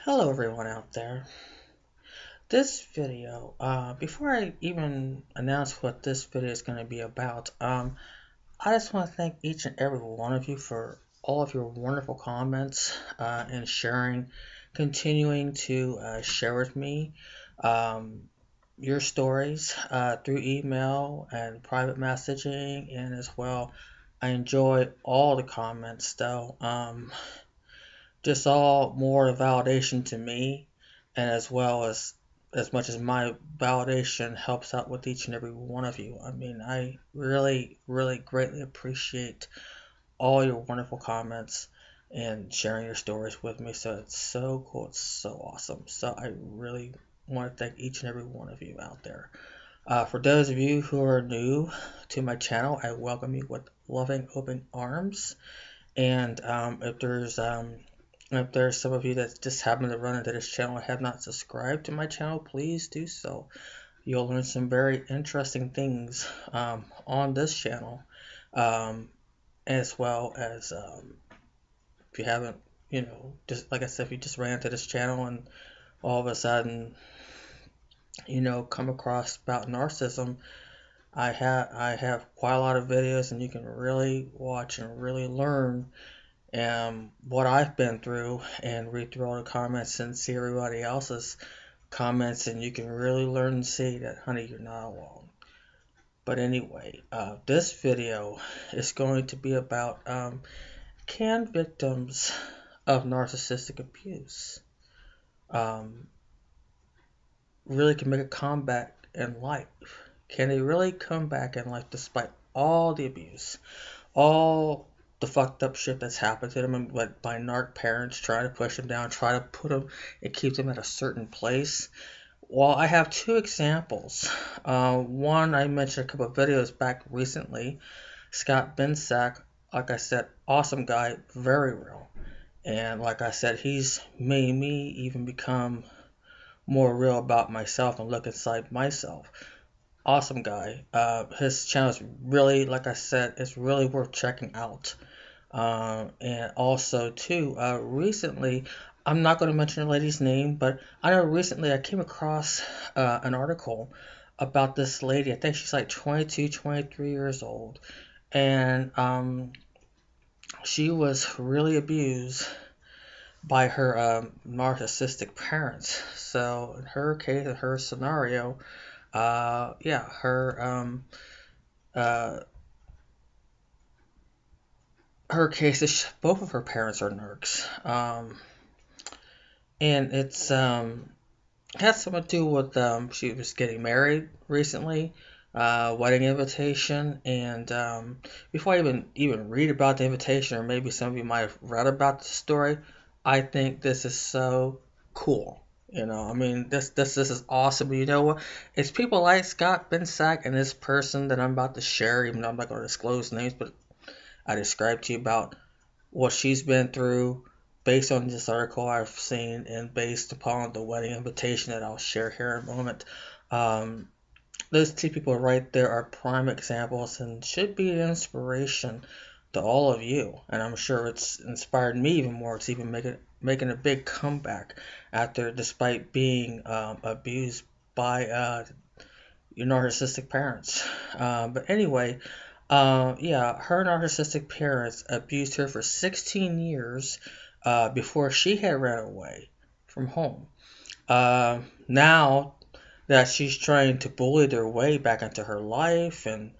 Hello everyone out there. This video, before I even announce what this video is going to be about, I just want to thank each and every one of you for all of your wonderful comments and sharing, continuing to share with me um, your stories through email and private messaging, and as well, I enjoy all the comments though. Just all more validation to me, and as well as much as my validation helps out with each and every one of you. I mean, I really, really greatly appreciate all your wonderful comments and sharing your stories with me. So it's so cool. It's so awesome. So I really want to thank each and every one of you out there. For those of you who are new to my channel, I welcome you with loving open arms. And if there's some of you that just happen to run into this channel and have not subscribed to my channel, please do so. You'll learn some very interesting things on this channel, as well as if you haven't, just like I said, if you just ran into this channel and all of a sudden, come across about narcissism, I have quite a lot of videos, and you can really watch and really learn what I've been through and read through all the comments and see everybody else's comments, and you can really learn and see that, honey, you're not alone. But anyway, this video is going to be about can victims of narcissistic abuse um, really can make a comeback in life? Can they really come back in life despite all the abuse, all the fucked up shit that's happened to them, and by narc parents trying to push them down, try to put them and keep them at a certain place? Well, I have two examples. One I mentioned a couple of videos back recently. Scott Bensack, like I said, awesome guy, very real. And like I said, he's made me even become more real about myself and look inside myself. Awesome guy. His channel is really, like I said, it's really worth checking out. And also, too, recently, I'm not going to mention the lady's name, but I know recently I came across an article about this lady. I think she's like 22, 23 years old. And she was really abused by her narcissistic parents. So, in her case, in her scenario, yeah, uh, her case is both of her parents are narcs. And it's has something to do with she was getting married recently, wedding invitation, and before I even read about the invitation, or maybe some of you might have read about the story, I think this is so cool. I mean, this is awesome. You know what? It's people like Scott Bensack and this person that I'm about to share, even though I'm not going to disclose names, but I described to you about what she's been through based on this article I've seen and based upon the wedding invitation that I'll share here in a moment. Um, those two people right there are prime examples and should be an inspiration to all of you. And I'm sure it's inspired me even more. It's even making a big comeback after, despite being abused by your narcissistic parents. But anyway, yeah, her narcissistic parents abused her for 16 years before she had ran away from home. Now that she's trying to bully their way back into her life, and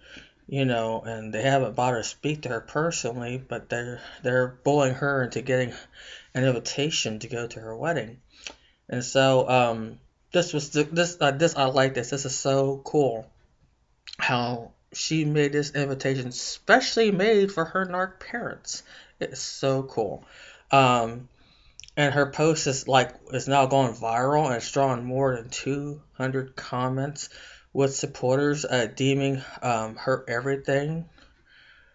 and they haven't bothered to speak to her personally, but they're bullying her into getting an invitation to go to her wedding. And so this I like this. This is so cool how she made this invitation specially made for her narc parents. It's so cool. Um, and her post is now going viral, and it's drawn more than 200 comments with supporters deeming her everything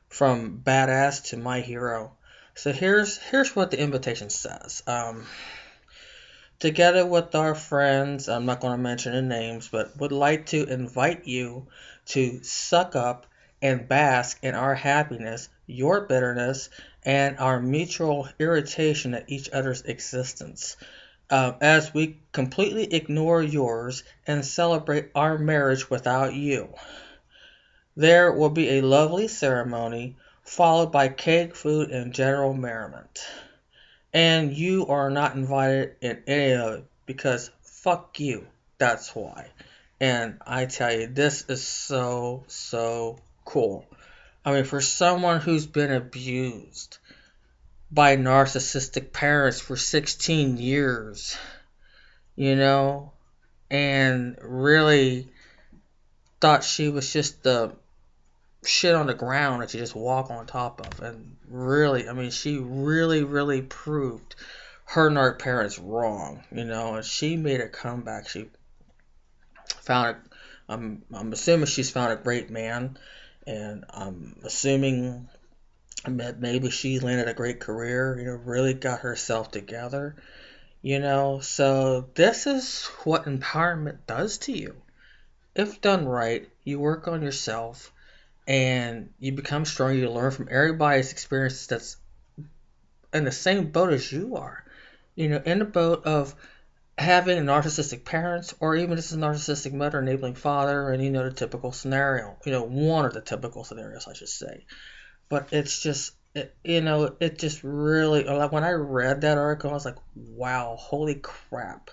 from badass to my hero. So here's what the invitation says. Together with our friends, I'm not going to mention the names, but would like to invite you to suck up and bask in our happiness, your bitterness, and our mutual irritation at each other's existence. as we completely ignore yours and celebrate our marriage without you. There will be a lovely ceremony, followed by cake, food, and general merriment. And you are not invited in any of it because fuck you. That's why. And I tell you, this is so, so cool. I mean, for someone who's been abused by narcissistic parents for 16 years, you know, and really thought she was just the shit on the ground that you just walk on top of. And really, I mean, she really, really proved her and her parents wrong, you know, and she made a comeback. She found a, I'm assuming she's found a great man, and I'm assuming that maybe she landed a great career, you know, really got herself together, you know. So this is what empowerment does to you. If done right, you work on yourself and you become stronger. You learn from everybody's experiences that's in the same boat as you are. You know, in the boat of having narcissistic parents or even just a narcissistic mother, enabling father, and you know, the typical scenario. You know, one of the typical scenarios, I should say. But it's just, you know, it just really, like when I read that article, I was like, wow, holy crap.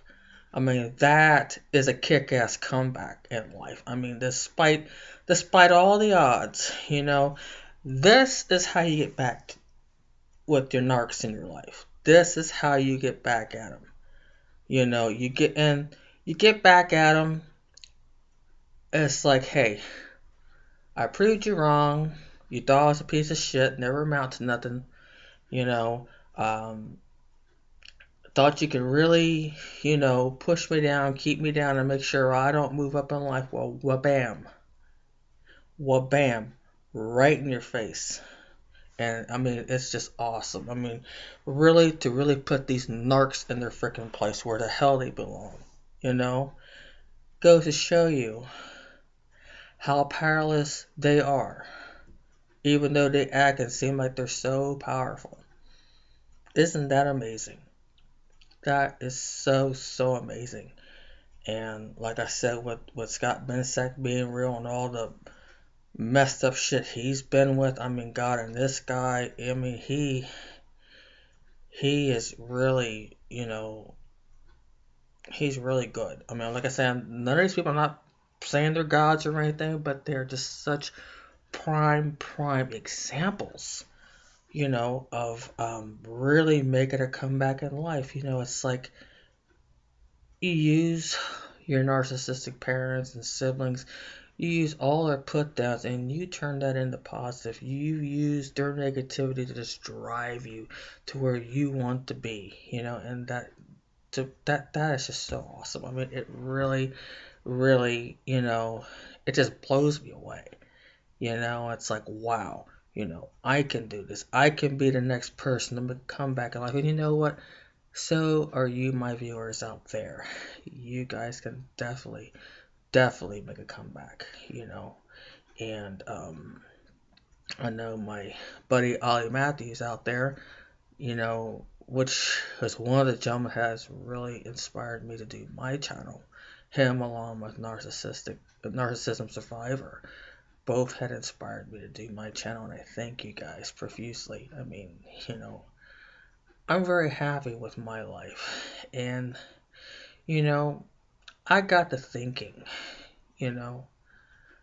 I mean, that is a kick-ass comeback in life. I mean, despite all the odds, you know, this is how you get back with your narcs in your life. This is how you get back at them. You know, you get back at them. It's like, hey, I proved you wrong. You thought I was a piece of shit, never amount to nothing. You know, um, thought you could really, you know, push me down, keep me down, and make sure I don't move up in life. Well, wabam, wabam, right in your face. And I mean, it's just awesome. I mean, really, to really put these narcs in their freaking place where the hell they belong, you know, goes to show you how powerless they are, even though they act and seem like they're so powerful. Isn't that amazing? That is so, so amazing. And like I said, with Scott Bensack being real and all the messed up shit he's been with, I mean, God, and this guy, I mean, he is really, you know, he's really good. I mean, like I said, none of these people, I'm not saying they're gods or anything, but they're just such prime examples, you know, of really making a comeback in life. You know, it's like you use your narcissistic parents and siblings, you use all their put downs and you turn that into positive. You use their negativity to just drive you to where you want to be, you know, and that is just so awesome. I mean, it really, really, you know, it just blows me away. You know, it's like, wow, you know, I can do this. I can be the next person to come back in life. And you know what? So are you, my viewers out there. You guys can definitely make a comeback, you know. And I know my buddy Ollie Matthews out there, you know, which is one of the gentlemen has really inspired me to do my channel. Him along with Narcissism Survivor both had inspired me to do my channel, and I thank you guys profusely. I mean, you know, I'm very happy with my life, and you know, I got to thinking, you know,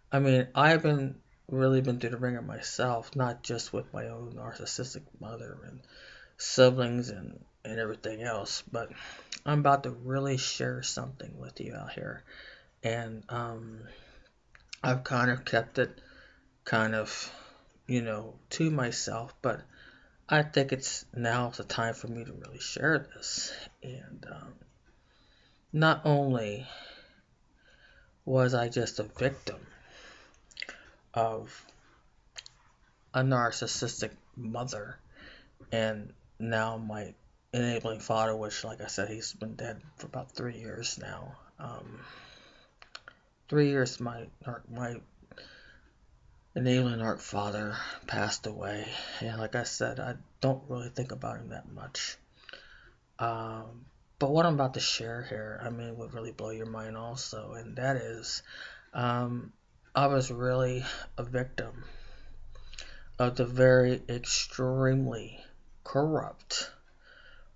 I mean, I've been really been through the ringer myself, not just with my own narcissistic mother and siblings and everything else, but I'm about to really share something with you out here, and I've kind of kept it kind of, you know, to myself, but I think it's now the time for me to really share this. And not only was I just a victim of a narcissistic mother, and now my enabling father, which, like I said, he's been dead for about 3 years now. 3 years, my enabling art father passed away, and like I said, I don't really think about him that much. Um, But what I'm about to share here, I mean, would really blow your mind also, and that is, um, I was really a victim of the very extremely corrupt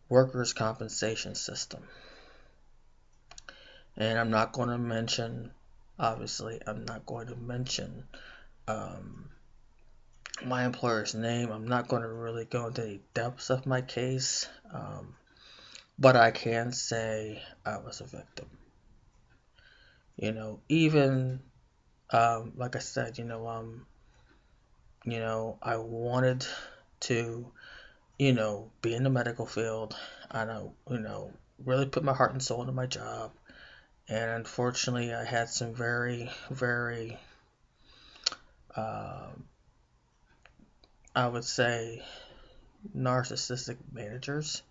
workers' compensation system. And I'm not going to mention, obviously, I'm not going to mention um, my employer's name. I'm not going to really go into the depths of my case, but I can say I was a victim. Even like I said, I wanted to, be in the medical field. And I, really put my heart and soul into my job. And unfortunately, I had some very, very, uh, I would say, narcissistic managers.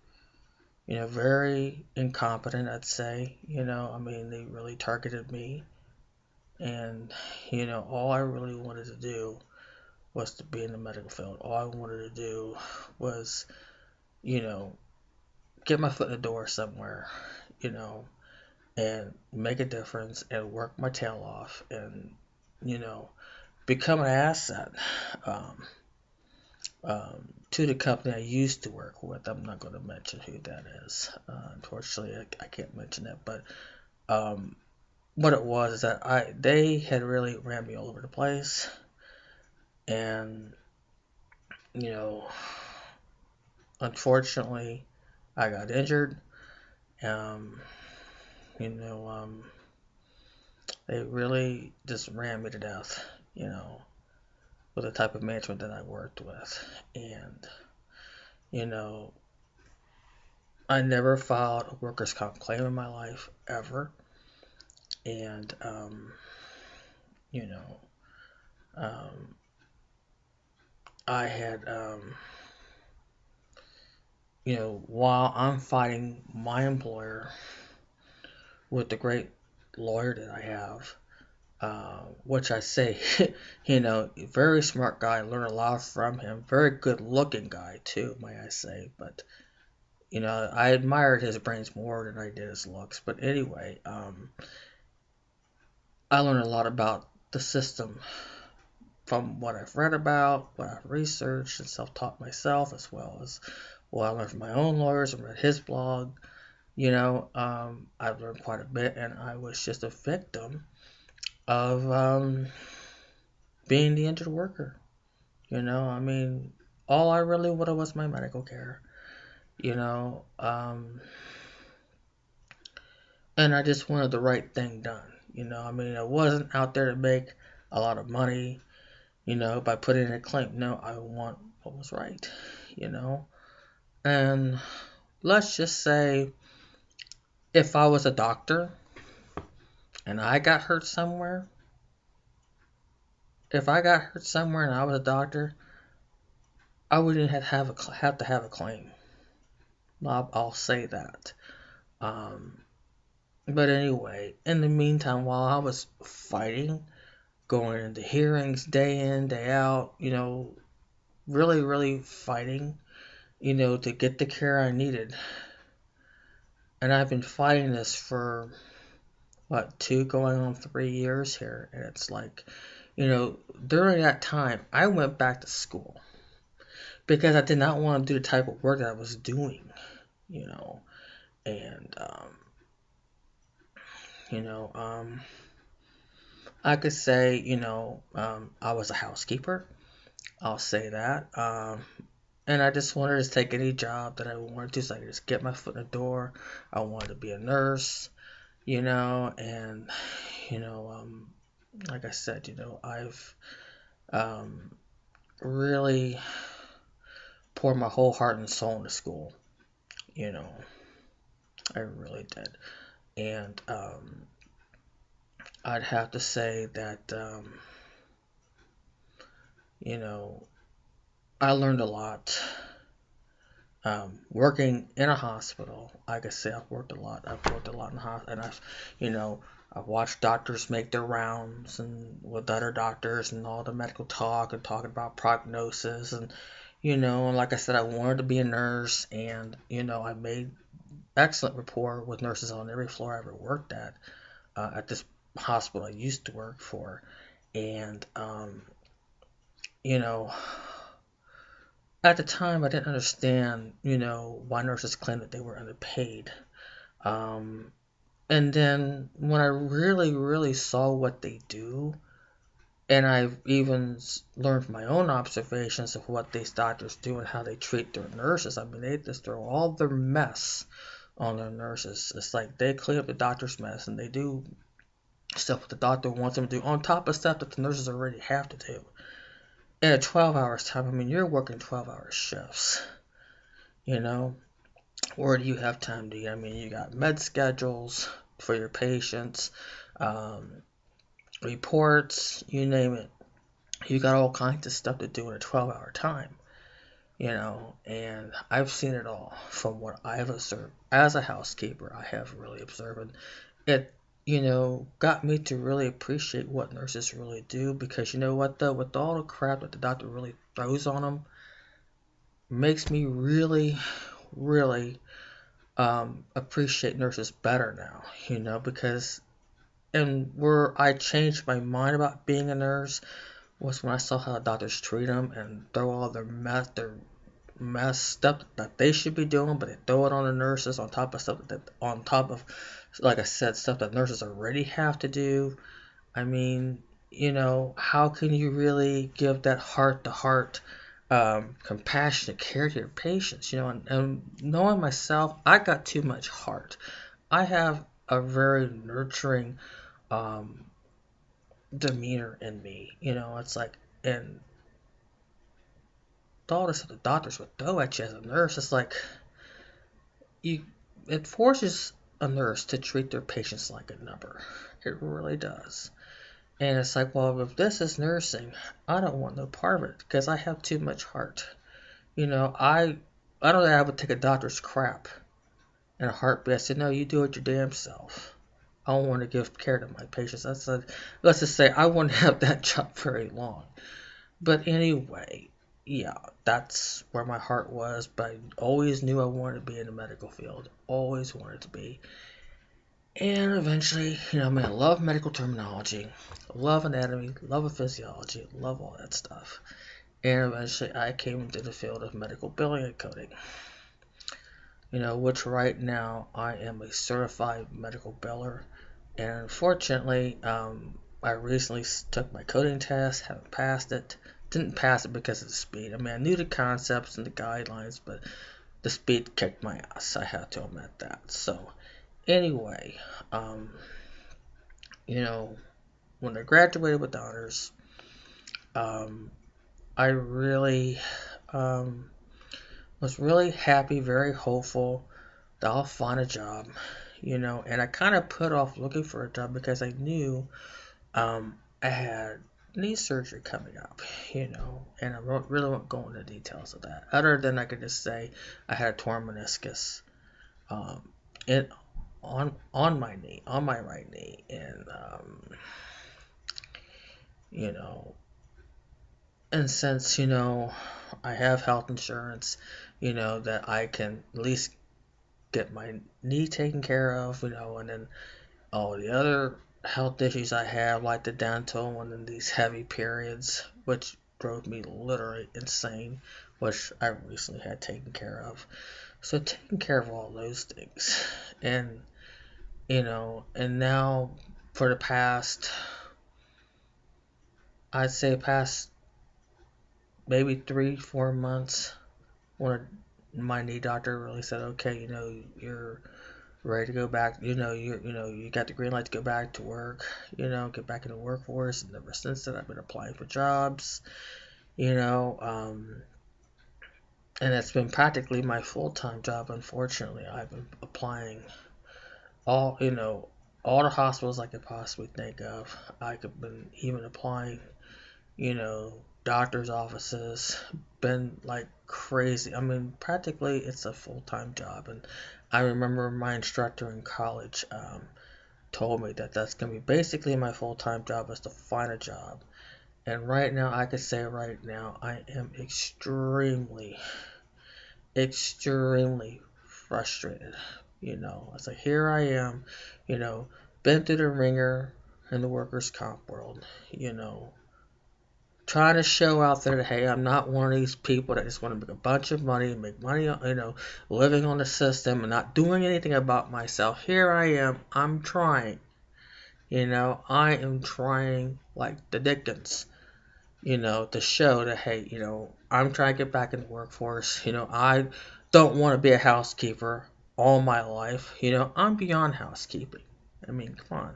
Very incompetent, I'd say. I mean, they really targeted me. And, all I really wanted to do was to be in the medical field. All I wanted to do was, you know, get my foot in the door somewhere, you know, and make a difference and work my tail off and, you know, become an asset um, to the company I used to work with. I'm not going to mention who that is. Unfortunately, I can't mention it. But um, what it was is that they had really ran me all over the place. And, you know, unfortunately, I got injured. Um, you know, um, they really just ran me to death, with the type of management that I worked with. And, you know, I never filed a workers' comp claim in my life, ever. And, you know, um, I had, while I'm fighting my employer with the great lawyer that I have, which I say, very smart guy, learned a lot from him. Very good looking guy, too, may I say. But, I admired his brains more than I did his looks. But anyway, I learned a lot about the system from what I've read about, what I've researched and self-taught myself, as well as what I learned from my own lawyers and read his blog. I've learned quite a bit, and I was just a victim of being the injured worker. I mean, all I really wanted was my medical care. And I just wanted the right thing done. I mean, I wasn't out there to make a lot of money, by putting in a claim. No, I want what was right, And let's just say if I was a doctor and I got hurt somewhere, if I got hurt somewhere and I was a doctor, I wouldn't have to have a claim. I'll say that. But anyway, in the meantime, while I was fighting, going into hearings day in, day out, really, really fighting, to get the care I needed. And I've been fighting this for, 2 going on 3 years here. And it's like, during that time, I went back to school because I did not want to do the type of work that I was doing, and, I could say, I was a housekeeper. I'll say that. And I just wanted to take any job that I wanted to, so I could just get my foot in the door. I wanted to be a nurse, and, like I said, I've really poured my whole heart and soul into school. I really did. And I'd have to say that, I learned a lot. Working in a hospital, like I say, I've worked a lot. I've worked a lot in the hospital, and I've watched doctors make their rounds and with other doctors and all the medical talk and talking about prognosis and like I said, I wanted to be a nurse, and I made excellent rapport with nurses on every floor I ever worked at this hospital I used to work for. And, you know, at the time I didn't understand, why nurses claimed that they were underpaid. Um, and then when I really, really saw what they do, and I've even learned from my own observations of what these doctors do and how they treat their nurses. I mean, they just throw all their mess on their nurses. It's like they clean up the doctor's mess and they do stuff that the doctor wants them to do on top of stuff that the nurses already have to do. In a 12 hours time, I mean, you're working 12-hour shifts, you know? Or do you have time to eat? I mean, you got med schedules for your patients, um, reports, you name it. You got all kinds of stuff to do in a 12-hour time, and I've seen it all from what I've observed. As a housekeeper, I have really observed, and it, got me to really appreciate what nurses really do, because you know what, though, with all the crap that the doctor really throws on them, makes me really, really appreciate nurses better now, because, and where I changed my mind about being a nurse was when I saw how the doctors treat them and throw all their mess stuff that they should be doing, but they throw it on the nurses on top of stuff on top of, like I said, stuff that nurses already have to do. I mean, how can you really give that heart to heart, compassionate care to your patients? And knowing myself, I got too much heart. I have a very nurturing um, demeanor in me. It's like, and all this that the doctors would throw at you as a nurse, it's like you, it forces a nurse to treat their patients like a number. It really does. And it's like, well, if this is nursing, I don't want no part of it because I have too much heart. I don't think I would take a doctor's crap in a heartbeat. I said, no, you do it your damn self. I don't want to give care to my patients. I said, let's just say I wouldn't have that job very long. But anyway, yeah, that's where my heart was. But I always knew I wanted to be in the medical field. Always wanted to be. And eventually, I mean, I love medical terminology, love anatomy, love physiology, love all that stuff. And eventually, I came into the field of medical billing and coding, which right now I am a certified medical biller. And unfortunately, I recently took my coding test, haven't passed it. Didn't pass it because of the speed. I mean, I knew the concepts and the guidelines, but the speed kicked my ass. I have to admit that. So, anyway, um, when I graduated with honors, um, I really um, was really happy, very hopeful that I'll find a job, and I kind of put off looking for a job because I knew I had knee surgery coming up, and I really won't go into details of that, other than I could just say I had a torn meniscus um, it, on my knee, on my right knee, and you know, and since I have health insurance, that I can at least get my knee taken care of, and then all the other health issues I have, like the dental and then these heavy periods, which drove me literally insane, which I recently had taken care of. So taking care of all those things, and and now for the past, I'd say past maybe 3-4 months, when my knee doctor really said, okay, you're ready to go back. You got the green light to go back to work. Get back in the workforce. And ever since then, I've been applying for jobs. You know, um, and it's been practically my full-time job. Unfortunately, I've been applying all all the hospitals I could possibly think of. I could been even applying. You know, doctors' offices. Been like crazy. I mean, practically it's a full-time job, and I remember my instructor in college told me that that's going to be basically my full-time job is to find a job. And right now, I could say right now, I am extremely, extremely frustrated It's like, here I am, you know, been through the ringer in the workers' comp world, trying to show out there that, hey, I'm not one of these people that just want to make a bunch of money, make money, living on the system and not doing anything about myself. Here I am, I'm trying, I am trying like the Dickens, to show that, hey, I'm trying to get back in the workforce. I don't want to be a housekeeper all my life. I'm beyond housekeeping. I mean, come on.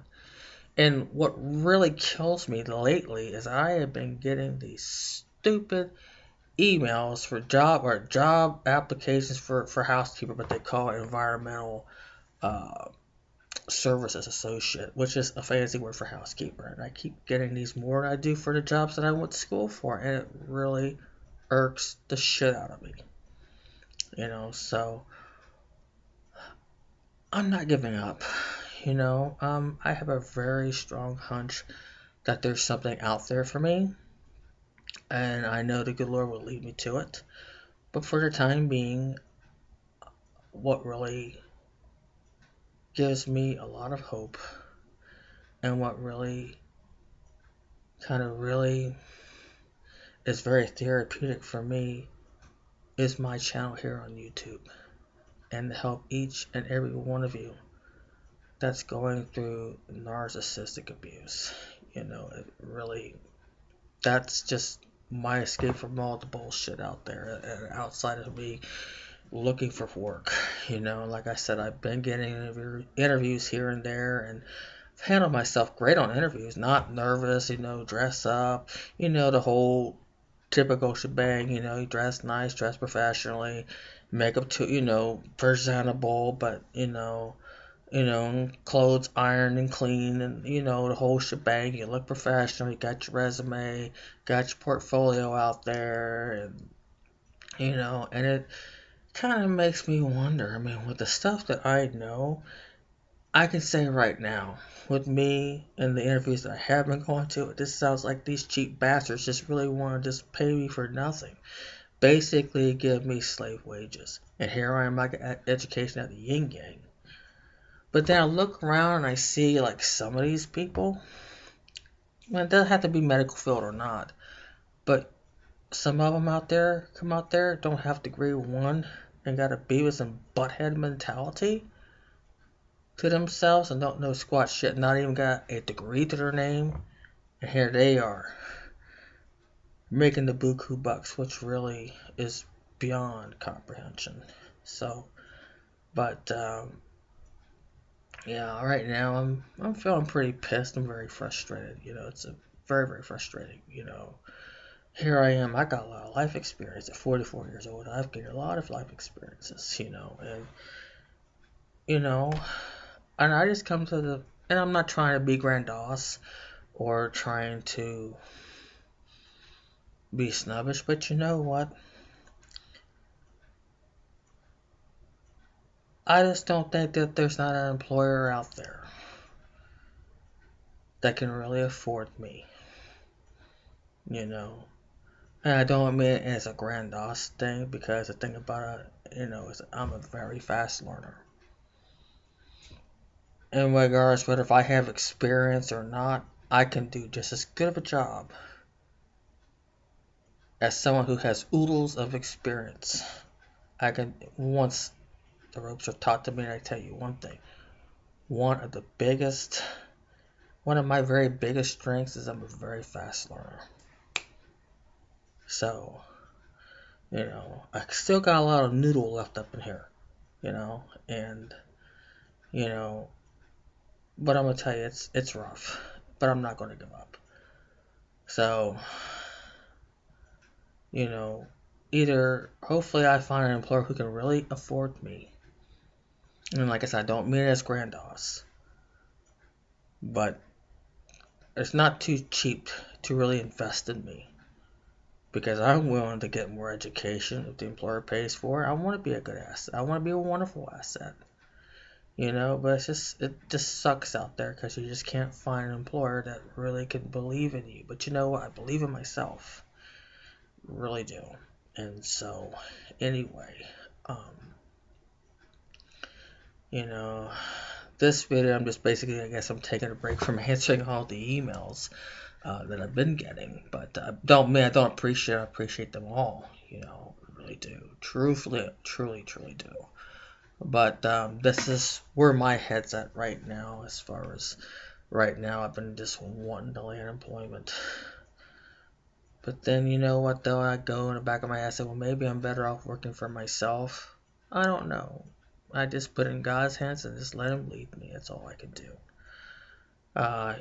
And what really kills me lately is I have been getting these stupid emails for job applications for housekeeper, but they call it environmental uh, services associate, which is a fancy word for housekeeper. And I keep getting these more than I do for the jobs that I went to school for, and it really irks the shit out of me. So I'm not giving up. I have a very strong hunch that there's something out there for me, and I know the good Lord will lead me to it. But for the time being, what really gives me a lot of hope, and what really really is very therapeutic for me, is my channel here on YouTube, and to help each and every one of you that's going through narcissistic abuse. It really, that's just my escape from all the bullshit out there and outside of me looking for work. Like I said, I've been getting interviews here and there, and I've handled myself great on interviews, not nervous, dress up, the whole typical shebang. You dress nice, dress professionally, makeup to, presentable, but clothes ironed and clean, and the whole shebang. You look professional, you got your resume, got your portfolio out there, and it kind of makes me wonder. I mean, with the stuff that I know, I can say right now, with me and the interviews that I have been going to, this sounds like these cheap bastards just really want to just pay me for nothing. Basically, give me slave wages. And here I am, like education at the yin yang. But then I look around and I see like some of these people. Well, it doesn't have to be medical field or not, but some of them out there don't have degree one and got a Beavis and Butthead mentality to themselves and don't know squat shit, not even got a degree to their name, and here they are making the buku bucks, which really is beyond comprehension. So, but yeah, right now I'm feeling pretty pissed. I'm very frustrated. It's a very, very frustrating. Here I am. I got a lot of life experience at 44 years old. I've gained a lot of life experiences. And you know, and I just come to the, and I'm not trying to be grandiose or trying to be snobbish, but you know what? I just don't think that there's not an employer out there that can really afford me, you know. And I don't mean it as a grandiose thing, because the thing about it, is I'm a very fast learner. In regards whether if I have experience or not, I can do just as good of a job as someone who has oodles of experience. I can, once the ropes are taught to me, and I tell you one thing, one of my very biggest strengths is I'm a very fast learner. So, I still got a lot of noodle left up in here, and, but I'm gonna tell you, it's rough, but I'm not gonna give up. So, either hopefully I find an employer who can really afford me, and like I said, I don't mean it as grandiose, but it's not too cheap to really invest in me, because I'm willing to get more education if the employer pays for it. I want to be a good asset. I want to be a wonderful asset. But it just sucks out there because you just can't find an employer that really can believe in you. But you know what? I believe in myself. Really do. And so, anyway, You know, this video, I'm just basically, I guess I'm taking a break from answering all the emails that I've been getting. But I don't appreciate them all. You know, really do. Truly, truly do. But this is where my head's at right now. As far as right now, I've been just wanting to land employment. But then, you know what, though? I go in the back of my head and say, well, maybe I'm better off working for myself. I don't know. I just put it in God's hands and just let Him lead me. That's all I can do.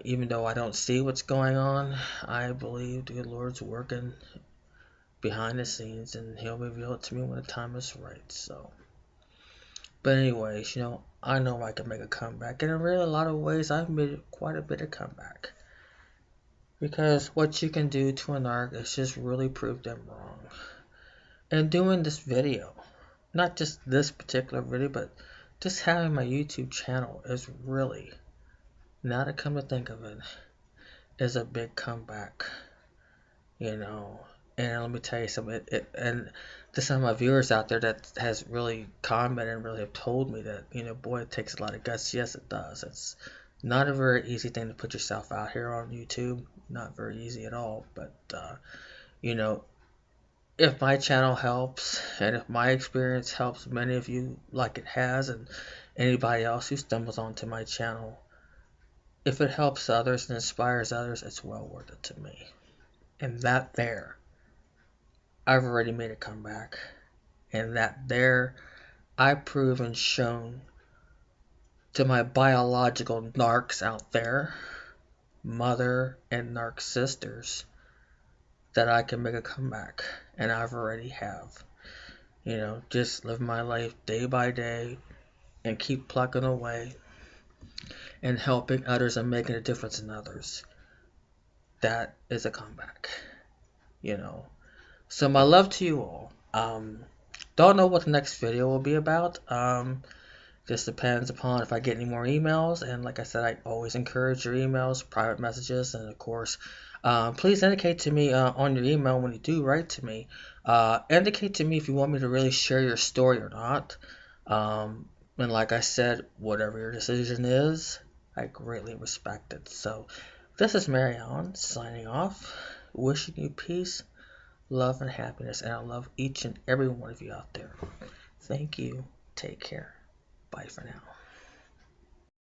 Even though I don't see what's going on, I believe the good Lord's working behind the scenes, and He'll reveal it to me when the time is right. So, but anyways, you know, I know I can make a comeback, and in really a lot of ways, I've made quite a bit of comeback. Because what you can do to a narc is just really prove them wrong. And doing this video, not just this particular video, but just having my YouTube channel is really, now to come to think of it, is a big comeback, you know. And let me tell you something, and to some of my viewers out there that has really commented and really have told me that, you know, boy, it takes a lot of guts. Yes, it does. It's not a very easy thing to put yourself out here on YouTube. Not very easy at all. But, you know, if my channel helps, and if my experience helps many of you like it has, and anybody else who stumbles onto my channel, if it helps others and inspires others, it's well worth it to me. And that there, I've already made a comeback. And that there, I've proven, shown to my biological narcs out there, mother and narc sisters, that I can make a comeback. And I've already have. You know, just live my life day by day and keep plugging away and helping others and making a difference in others. That is a comeback, you know. So my love to you all. Don't know what the next video will be about. Just depends upon if I get any more emails. And like I said, I always encourage your emails, private messages, and of course, please indicate to me on your email when you do write to me. Indicate to me if you want me to really share your story or not. And like I said, whatever your decision is, I greatly respect it. So this is Mary Ellen signing off, wishing you peace, love, and happiness. And I love each and every one of you out there. Thank you. Take care. Bye for now.